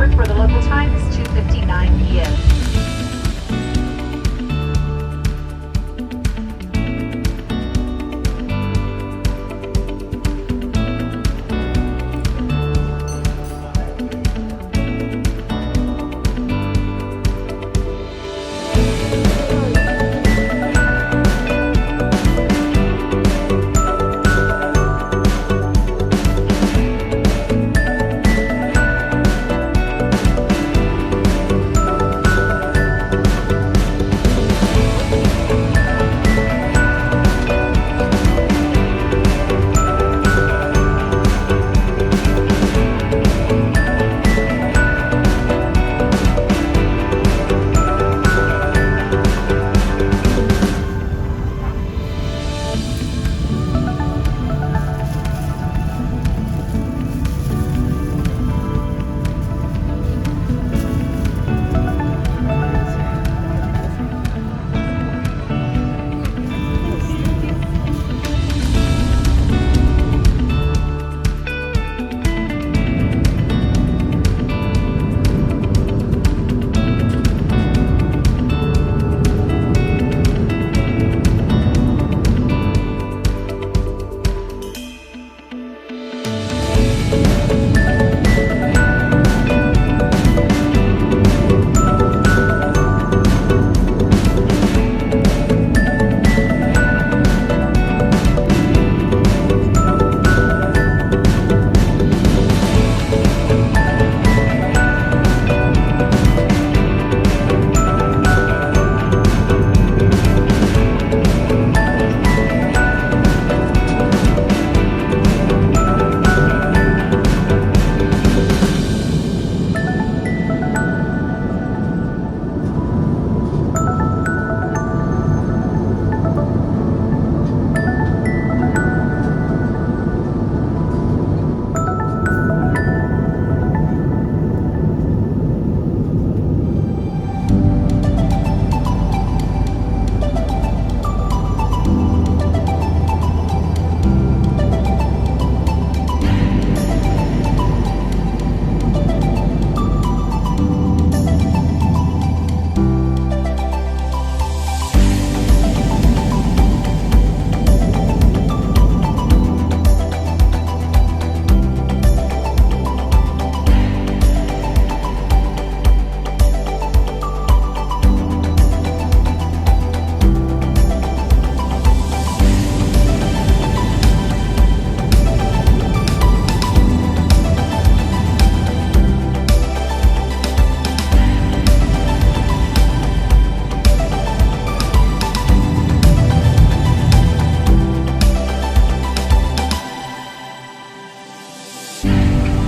airport for the local time is 2:59 p.m.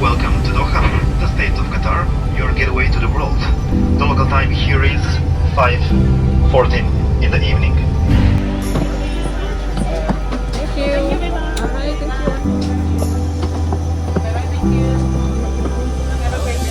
Welcome to Doha, the state of Qatar, your gateway to the world. The local time here is 5:14 in the evening. Thank you. Alright, thank you. Bye-bye, thank you. Have a great day.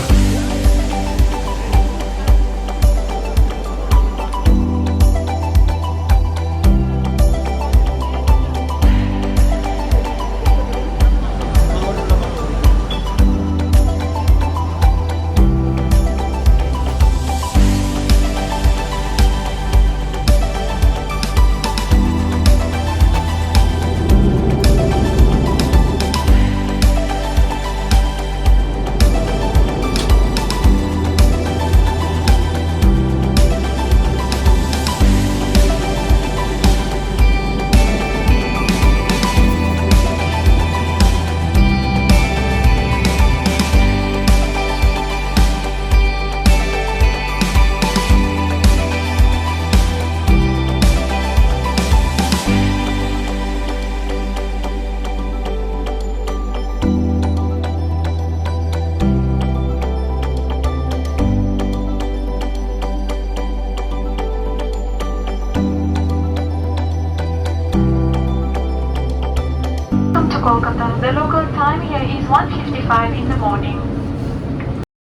Welcome to Kolkata. The local time here is 1:55 in the morning.